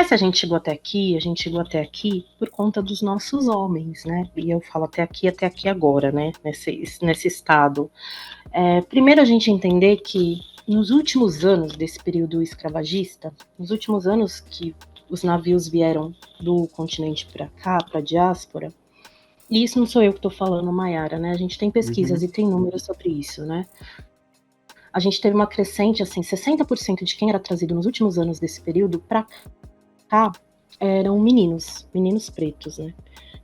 Mas se a gente chegou até aqui, a gente chegou até aqui por conta dos nossos homens, né? E eu falo até aqui agora, né? Nesse estado. Primeiro a gente entender que nos últimos anos desse período escravagista, nos últimos anos que os navios vieram do continente para cá, para a diáspora, e isso não sou eu que estou falando, Mayara, né? A gente tem pesquisas e tem números sobre isso, né? A gente teve uma crescente, assim, 60% de quem era trazido nos últimos anos desse período para cá eram meninos pretos, né?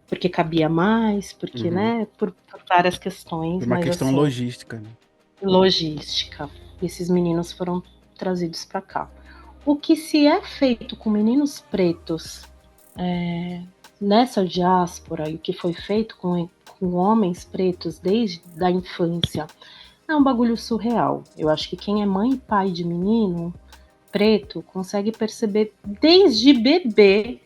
Porque cabia mais, porque, né, por várias questões, Por uma mas questão assim, logística, né? logística. Esses meninos foram trazidos para cá. O que se é feito com meninos pretos nessa diáspora e o que foi feito com homens pretos desde a infância é um bagulho surreal. Eu acho que quem é mãe e pai de menino preto consegue perceber desde bebê,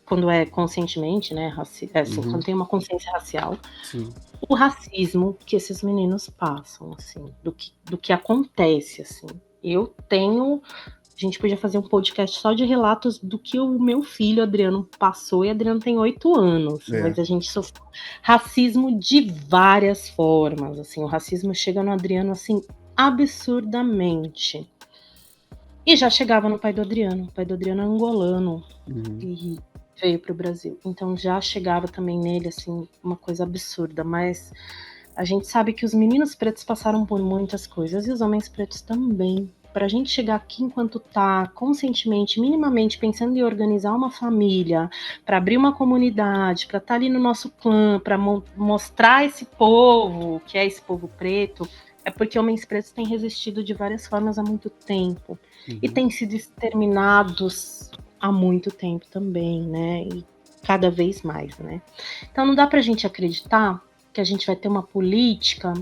quando é conscientemente, né, assim, quando tem uma consciência racial, Sim. o racismo que esses meninos passam, assim, do que acontece, assim. A gente podia fazer um podcast só de relatos do que o meu filho, Adriano, passou, e Adriano tem 8 anos, mas a gente sofreu racismo de várias formas, assim, o racismo chega no Adriano, assim, absurdamente. E já chegava no pai do Adriano. O pai do Adriano é angolano e veio para o Brasil. Então já chegava também nele, assim, uma coisa absurda. Mas a gente sabe que os meninos pretos passaram por muitas coisas e os homens pretos também. Para a gente chegar aqui enquanto tá conscientemente, minimamente pensando em organizar uma família, para abrir uma comunidade, para estar ali no nosso clã, para mostrar esse povo, que é esse povo preto, é porque homens pretos têm resistido de várias formas há muito tempo e têm sido exterminados há muito tempo também, né? E cada vez mais, né? Então não dá pra gente acreditar que a gente vai ter uma política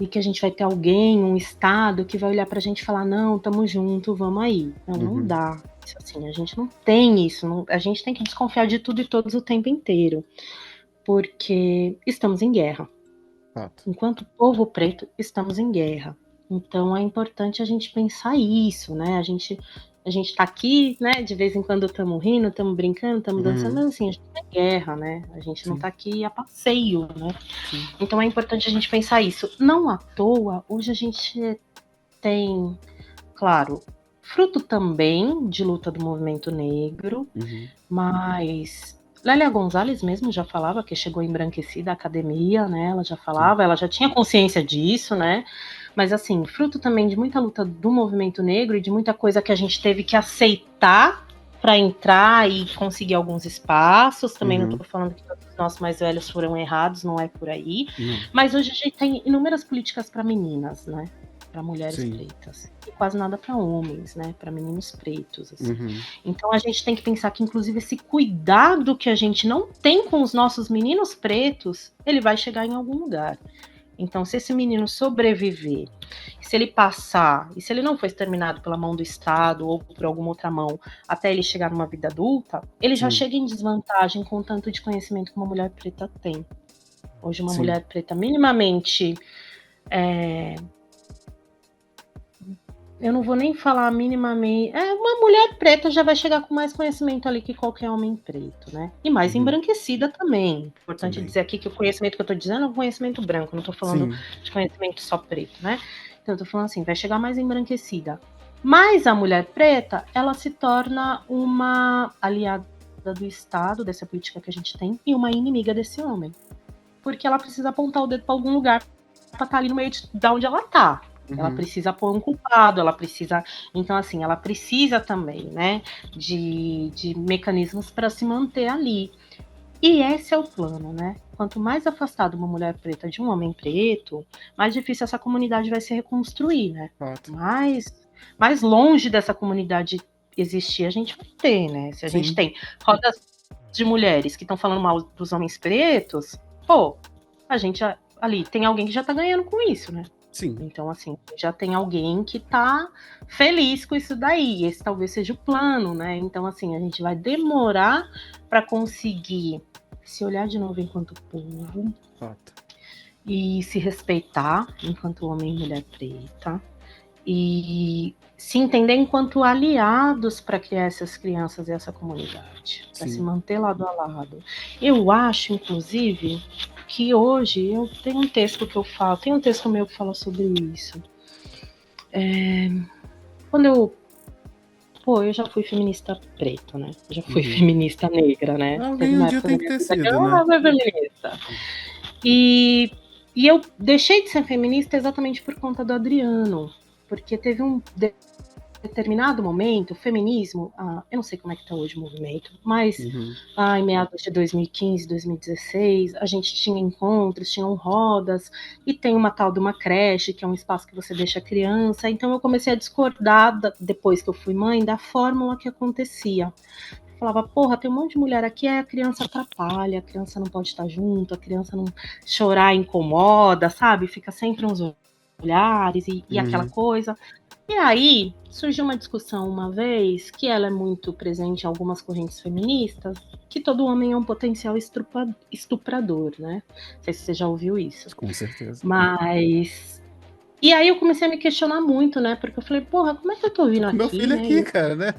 e que a gente vai ter alguém, um Estado, que vai olhar pra gente e falar, não, tamo junto, vamos aí. Não, não dá. Isso, assim, a gente não tem isso. A gente tem que desconfiar de tudo e todos o tempo inteiro. Porque estamos em guerra. Enquanto povo preto, estamos em guerra. Então é importante a gente pensar isso, né? A gente tá aqui, né? De vez em quando estamos rindo, estamos brincando, estamos dançando, mas assim, a gente tá em guerra, né? A gente não tá aqui a passeio, né? Então é importante a gente pensar isso. Não à toa, hoje a gente tem, claro, fruto também de luta do movimento negro, mas Lélia Gonzalez mesmo já falava que chegou embranquecida à academia, né? Ela já falava, ela já tinha consciência disso, né? Mas assim, fruto também de muita luta do movimento negro e de muita coisa que a gente teve que aceitar para entrar e conseguir alguns espaços. Também não estou falando que todos os nossos mais velhos foram errados, não é por aí. Mas hoje a gente tem inúmeras políticas para meninas, né? Para mulheres pretas. E quase nada para homens, né? Para meninos pretos. Assim. Então a gente tem que pensar que, inclusive, esse cuidado que a gente não tem com os nossos meninos pretos, ele vai chegar em algum lugar. Então, se esse menino sobreviver, se ele passar, e se ele não for exterminado pela mão do Estado ou por alguma outra mão, até ele chegar numa vida adulta, ele já chega em desvantagem com o tanto de conhecimento que uma mulher preta tem. Hoje, uma mulher preta minimamente... eu não vou nem falar minimamente... uma mulher preta já vai chegar com mais conhecimento ali que qualquer homem preto, né? E mais embranquecida também. Importante dizer aqui que o conhecimento que eu tô dizendo é um conhecimento branco, não tô falando de conhecimento só preto, né? Então eu tô falando assim, vai chegar mais embranquecida. Mas a mulher preta, ela se torna uma aliada do Estado, dessa política que a gente tem, e uma inimiga desse homem. Porque ela precisa apontar o dedo para algum lugar para estar ali no meio de onde ela tá. Ela precisa pôr um culpado, ela precisa... Então, assim, ela precisa também, né, de mecanismos para se manter ali. E esse é o plano, né? Quanto mais afastada uma mulher preta de um homem preto, mais difícil essa comunidade vai se reconstruir, né? Mais longe dessa comunidade existir, a gente vai ter, né? Se a gente tem rodas de mulheres que estão falando mal dos homens pretos, pô, a gente ali tem alguém que já tá ganhando com isso, né? Então, assim, já tem alguém que tá feliz com isso daí. Esse talvez seja o plano, né? Então, assim, a gente vai demorar para conseguir se olhar de novo enquanto povo e se respeitar enquanto homem e mulher preta e se entender enquanto aliados para criar essas crianças e essa comunidade, para se manter lado a lado. Eu acho, inclusive, que hoje eu tenho um texto que eu falo, tem um texto meu que fala sobre isso. Quando eu já fui feminista preta, né? Já fui feminista negra, né? Alguém um dia tem que ter sido, né? Eu fui feminista. E eu deixei de ser feminista exatamente por conta do Adriano, porque teve um determinado momento, o feminismo, eu não sei como é que está hoje o movimento, mas em meados de 2015, 2016, a gente tinha encontros, tinham rodas, e tem uma tal de uma creche, que é um espaço que você deixa a criança, então eu comecei a discordar, depois que eu fui mãe, da fórmula que acontecia. Eu falava, porra, tem um monte de mulher aqui, a criança atrapalha, a criança não pode estar junto, a criança não chorar incomoda, sabe? Fica sempre uns olhares e aquela coisa. E aí surgiu uma discussão uma vez, que ela é muito presente em algumas correntes feministas, que todo homem é um potencial estuprador, né? Não sei se você já ouviu isso. Com certeza. Mas... E aí eu comecei a me questionar muito, né? Porque eu falei, porra, como é que eu tô vindo aqui, meu filho né? aqui, cara, né?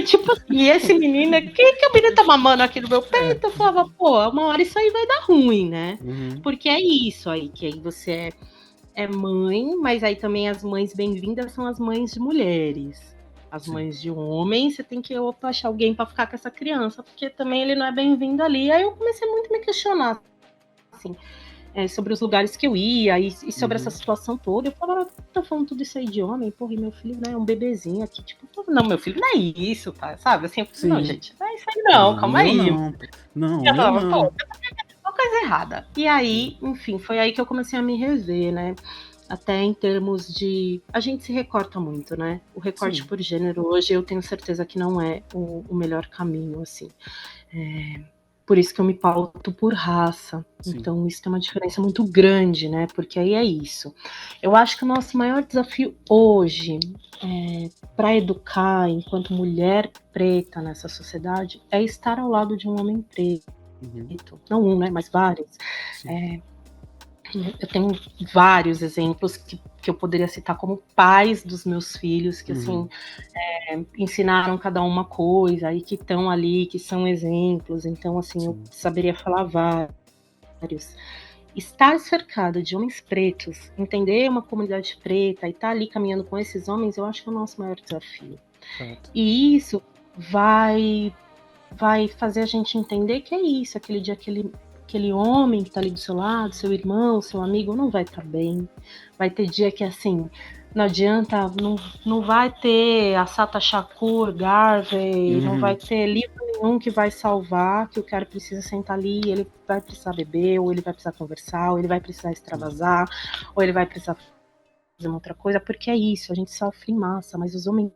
Tipo, e esse menino aqui, que o menino tá mamando aqui no meu peito? Eu falava, pô, uma hora isso aí vai dar ruim, né? Porque é isso aí, que aí você é mãe, mas aí também as mães bem-vindas são as mães de mulheres. As mães de homens, você tem que achar alguém para ficar com essa criança, porque também ele não é bem-vindo ali. Aí eu comecei muito a me questionar, assim, sobre os lugares que eu ia e sobre essa situação toda. Eu falava, tô falando tudo isso aí de homem, porra, e meu filho, né, é um bebezinho aqui, tipo, não, meu filho não é isso, tá, sabe? Assim, eu falei, não, gente, não é isso aí não, calma aí. Não, eu falava, pô, uma coisa errada. E aí, enfim, foi aí que eu comecei a me rever, né? Até em termos de... A gente se recorta muito, né? O recorte por gênero hoje eu tenho certeza que não é o melhor caminho, assim. Por isso que eu me pauto por raça. Então isso tem uma diferença muito grande, né? Porque aí é isso. Eu acho que o nosso maior desafio hoje para educar enquanto mulher preta nessa sociedade é estar ao lado de um homem preto. Não um, né? Mas vários. Eu tenho vários exemplos que eu poderia citar como pais dos meus filhos, que assim, ensinaram cada uma coisa e que estão ali, que são exemplos. Então, assim, eu saberia falar vários. Estar cercada de homens pretos, entender uma comunidade preta e estar ali caminhando com esses homens, eu acho que é o nosso maior desafio. E isso vai fazer a gente entender que é isso, aquele dia aquele homem que está ali do seu lado, seu irmão, seu amigo, não vai estar bem. Vai ter dia que, assim, não adianta, não vai ter a Sata Shakur, Garvey, não vai ter livro nenhum que vai salvar, que o cara precisa sentar ali, ele vai precisar beber, ou ele vai precisar conversar, ou ele vai precisar extravasar, ou ele vai precisar fazer uma outra coisa, porque é isso, a gente sofre em massa, mas os homens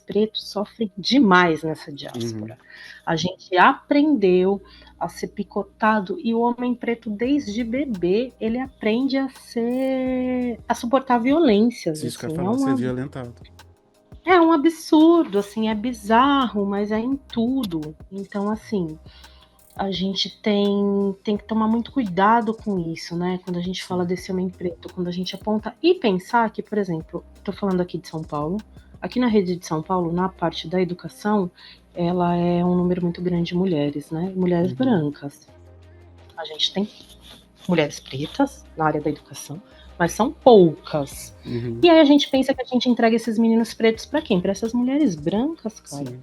pretos sofrem demais nessa diáspora. A gente aprendeu a ser picotado, e o homem preto, desde bebê, ele aprende a suportar violências. Isso que eu ia assim, falar, ser violentado. É um absurdo, assim, é bizarro, mas é em tudo. Então, assim, a gente tem que tomar muito cuidado com isso, né? Quando a gente fala desse homem preto, quando a gente aponta e pensar que, por exemplo, estou falando aqui de São Paulo, aqui na rede de São Paulo, na parte da educação, ela é um número muito grande de mulheres, né? Mulheres brancas. A gente tem mulheres pretas na área da educação, mas são poucas. E aí a gente pensa que a gente entrega esses meninos pretos para quem? Para essas mulheres brancas, cara. Sim.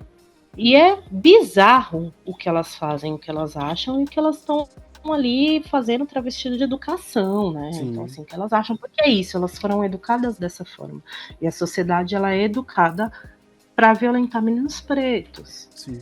E é bizarro o que elas fazem, o que elas acham e o que elas estão ali fazendo travestido de educação, né? Sim. Então, assim, o que elas acham, porque é isso, elas foram educadas dessa forma. E a sociedade, ela é educada para violentar meninos pretos. Sim.